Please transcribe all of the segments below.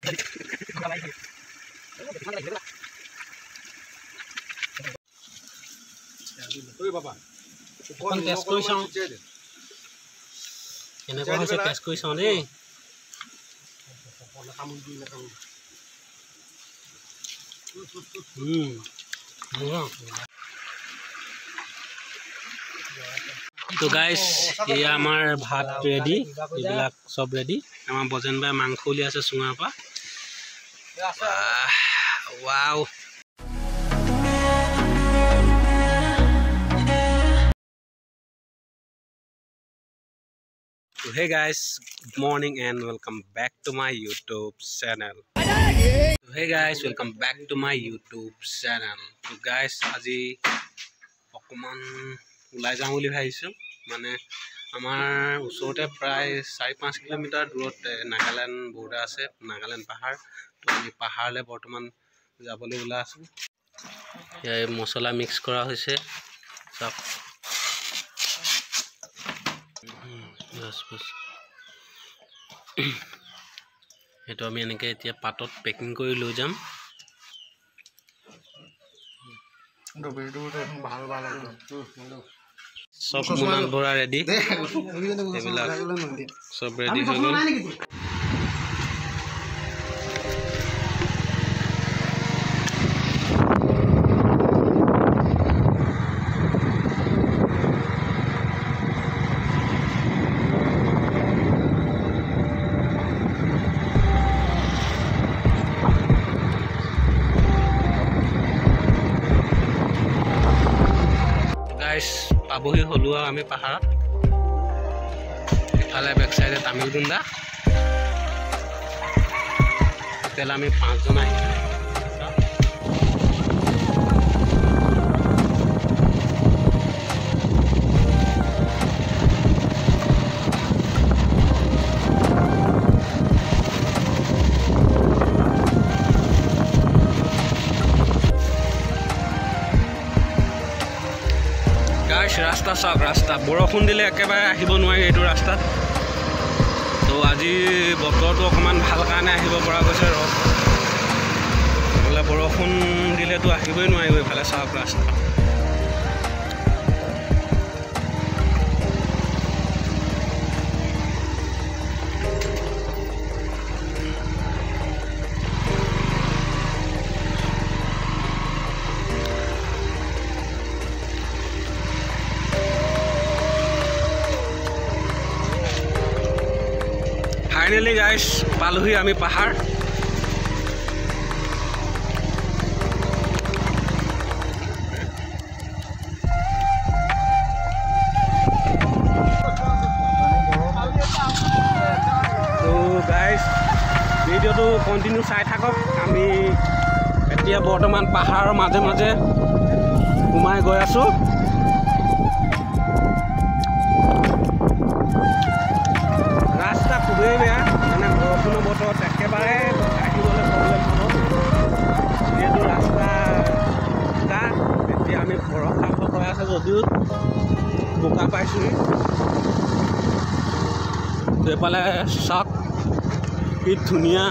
ঐ বাবা কোন টেস্ট কৰি চাওঁ এনেকুৱা হৈছে টেস্ট কৰি চাওঁ দেই তো গাইস এয়া আমাৰ ভাত ৰেডি এইবিলাক সব ৰেডি আমাৰ বজেন ভাই মাংস উলিয়াইছে চুঙাৰ পৰা wow So hey guys, good morning and welcome back to my YouTube channel. So hey guys, welcome back to my YouTube channel. So guys, আজি অকমান ওলাই যাওঁ বুলি ভাবিছোঁ মানে আমাৰ ওচৰতে প্ৰায় 4-5 কিলোমিটাৰ দূৰত নাগালেণ্ড বৰ্ডাৰ আছে নাগালেণ্ড পাহাৰ তো আমি পাহাৰলৈ বৰ্তমান যাবলৈ ওলাই আছোঁ এই মছলা মিক্স কৰা হৈছে সব এটা আমি এনেকে এতিয়া পাতত পেকিং কৰি লৈ যাম সব মুনান ভৰা ৰেডি সব ৰেডি হৈ গ'ল পাবহি হলো আমি পাহাৰত ইফালে বেক সাইডে তামিলগুণ্ডা তেল আমি 5 জন আহিছো रास्ता सब रास्ता बरखुण दिले एकेबारे आहिब नोवारि एटु रास्तात तो আজি বতৰটো অকমান ভাল কাৰণে আহিব পৰা গৈছে ৰদ বলে বৰখুণ দিলে তো আহিবই নোৱাৰিব ইফালে সব ৰাস্তা Finally guys, paluhi ami pahar. So guys, video to continue sai thakok. Ami etia bortoman pahar maje maje umai goi asu. খুবই বেয়া মানে বৰষুণৰ বতৰত একেবাৰে আহিবলৈ প্ৰব্লেম হ'ব যেহেতু ৰাস্তা এতিয়া আমি ভৰসা হৈ আছে যদিও বোকা পাইছোঁ এইফালে চাওক কি ধুনীয়া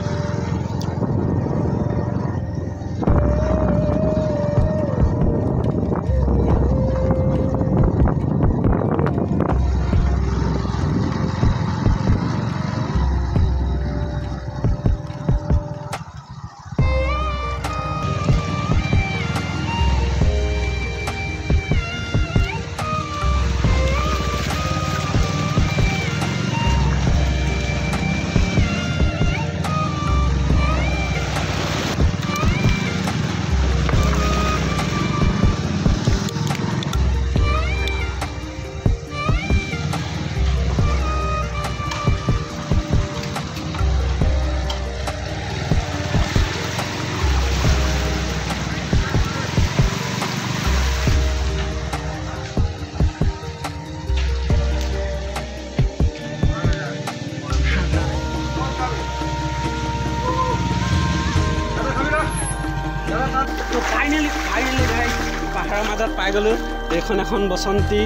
পাহাৰৰ মাজত পাই গ'লো এইখন এখন বসন্তী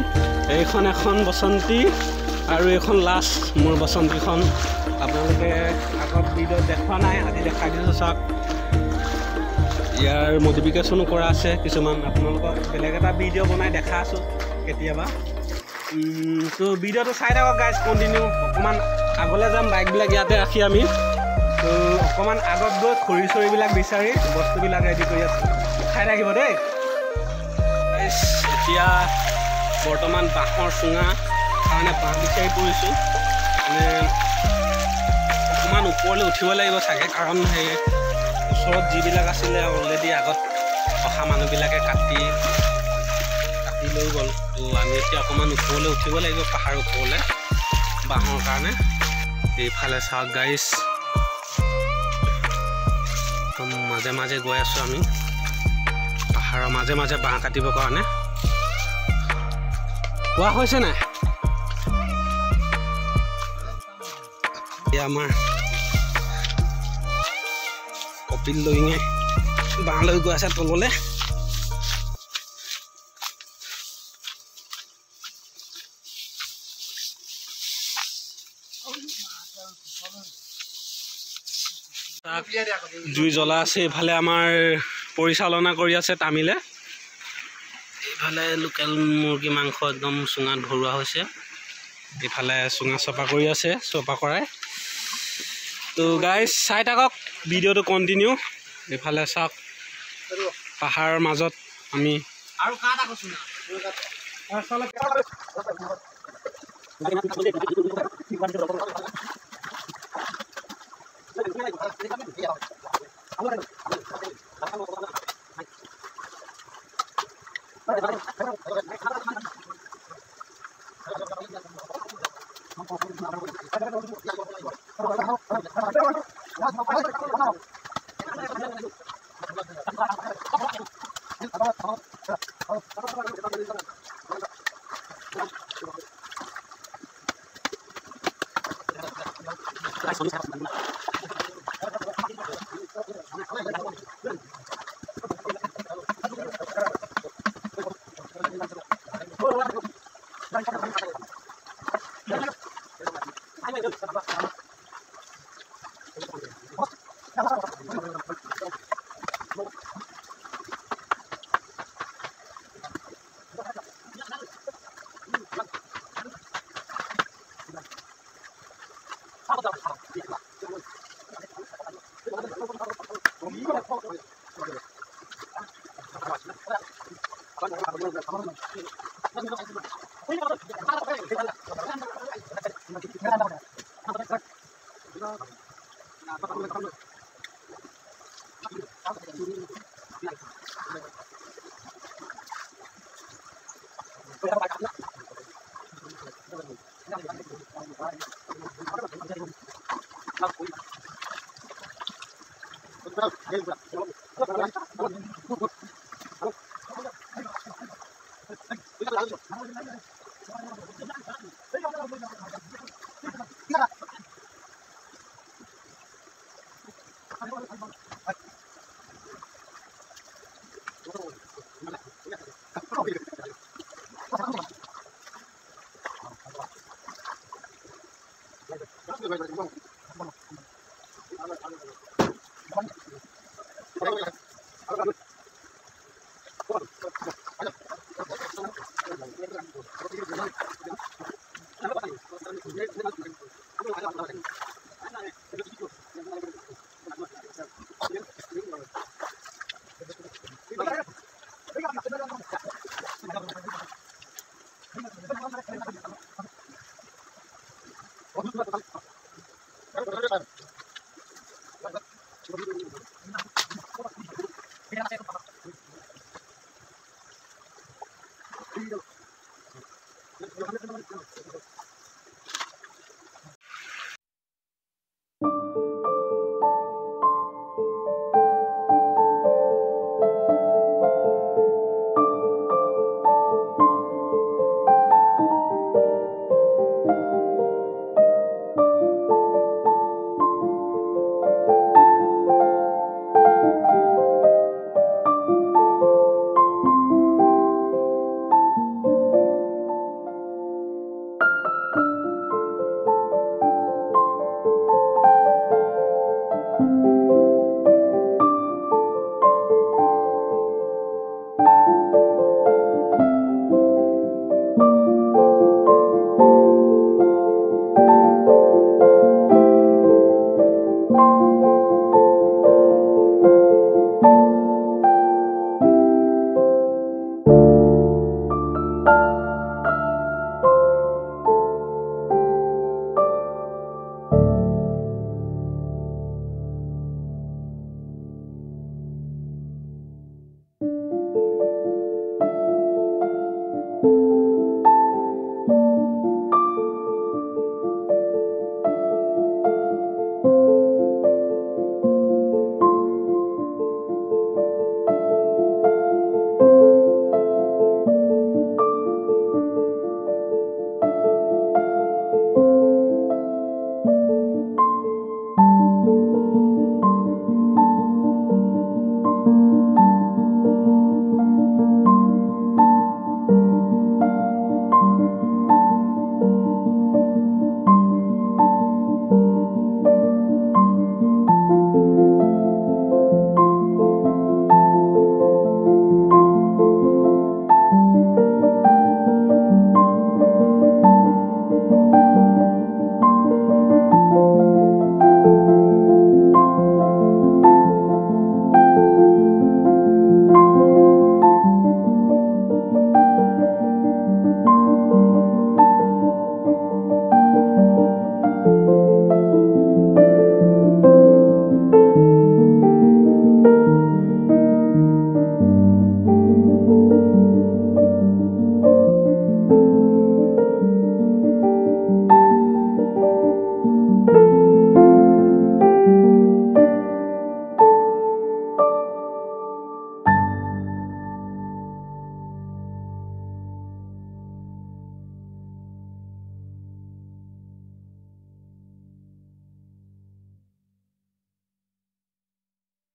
এইখন এখন বসন্তী আৰু এইখন লাষ্ট মোৰ বসন্তীখন আপোনালোকে আগত ভিডিঅ' দেখা নাই, আজি দেখাই দিছোঁ চাওক। ইয়াৰ মডিফিকেশ্যনো কৰা আছে কিছুমান, আপোনালোকক বেলেগ এটা ভিডিঅ' বনাই দেখা আছোঁ কেতিয়াবা। তো ভিডিঅ'টো চাই থাকক গাইজ, কণ্টিনিউ। অকণমান আগলৈ যাম, বাইকবিলাক ইয়াতে ৰাখি আমি। তো অকণমান আগত গৈ খৰি চৰিবিলাক বিচাৰি বস্তুবিলাক ৰেডি কৰি আছোঁ, চাই থাকিব দেই। এতিয়া বৰ্তমান বাঁহৰ চুঙা কাৰণে বাঁহ বিচাৰি ফুৰিছোঁ। মানে অকণমান ওপৰলৈ উঠিব লাগিব চাগে, কাৰণ সেই ওচৰত যিবিলাক আছিলে অলৰেডি আগত অহা মানুহবিলাকে কাটি লৈ গ'ল। তো আমি এতিয়া অকণমান ওপৰলৈ উঠিব লাগিব, পাহাৰ ওপৰলৈ বাঁহৰ কাৰণে। এইফালে চাওক গাইজ, মাজে মাজে গৈ আছোঁ আমি পাহাৰৰ মাজে মাজে বাঁহ কাটিবৰ কাৰণে। কোৱা হৈছে নাই? এতিয়া আমাৰ কপিল দৈঙে বাঁহ লৈ গৈ আছে তললৈ। জুই জ্বলা আছে। এইফালে আমাৰ পৰিচালনা কৰি আছে তামিলে। এইফালে লোকেল মুৰ্গী মাংস একদম চুঙাত ভৰোৱা হৈছে। এইফালে চুঙা চফা কৰি আছে, চফা কৰাই। তো গাইজ চাই থাকক ভিডিঅ'টো কণ্টিনিউ। এইফালে চাওক পাহাৰৰ মাজত আমি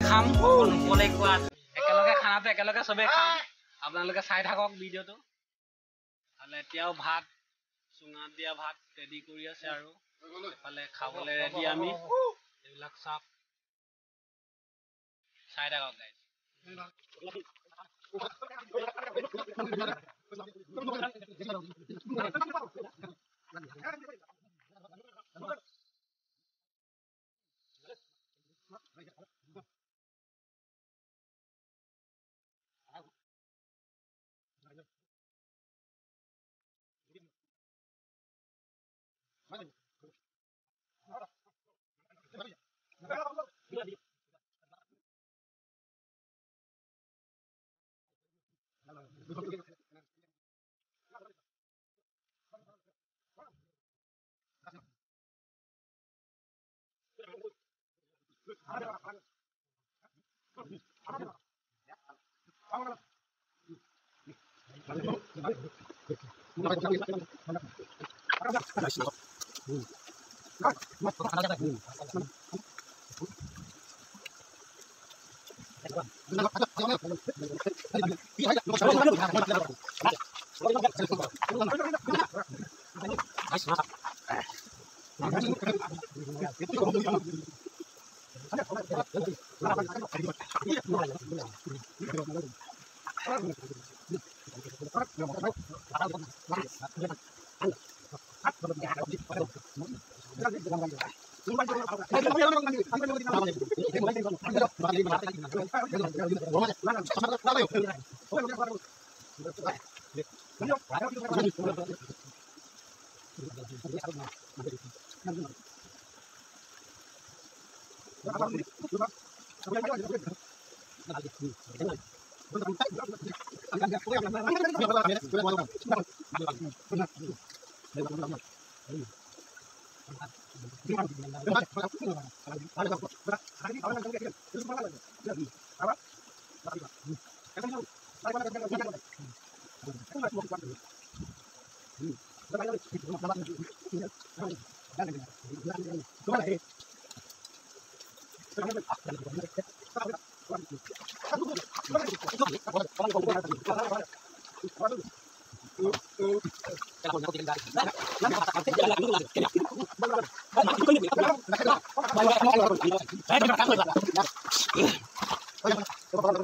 খাম নোপোৱালে কোৱা একেলগে খানাটো একেলগে চবেই খাম আপোনালোকে চাই থাকক ভিডিঅ'টো তাহলে এতিয়াও ভাত চুঙাত দিয়া ভাত ৰেডি কৰি আছে আৰু এফালে খাবলৈ ৰেডি আমি এইবিলাক চাপ চাই থাকক গাইজ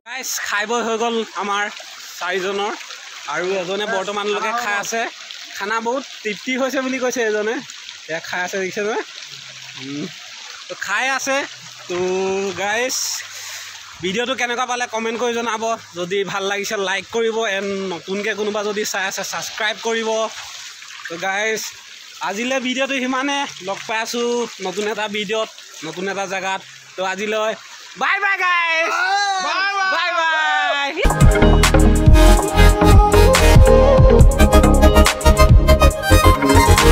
গাইজ খাই বৈ হৈ গ'ল আমাৰ চাৰিজনৰ আৰু এজনে বৰ্তমানলৈকে খাই আছে খানা বহুত তৃপ্তি হৈছে বুলি কৈছে এজনে এয়া খাই আছে দেখিছে নহয় তো খাই আছে তো গাইজ ভিডিঅ'টো কেনেকুৱা পালে কমেণ্ট কৰি জনাব যদি ভাল লাগিছে লাইক কৰিব এণ্ড নতুনকৈ কোনোবা যদি চাই আছে ছাবস্ক্ৰাইব কৰিব তো গাইজ আজিলৈ ভিডিঅ'টো সিমানে লগ পাই আছোঁ নতুন এটা ভিডিঅ'ত নতুন এটা জেগাত তো আজিলৈ bye bye guys bye bye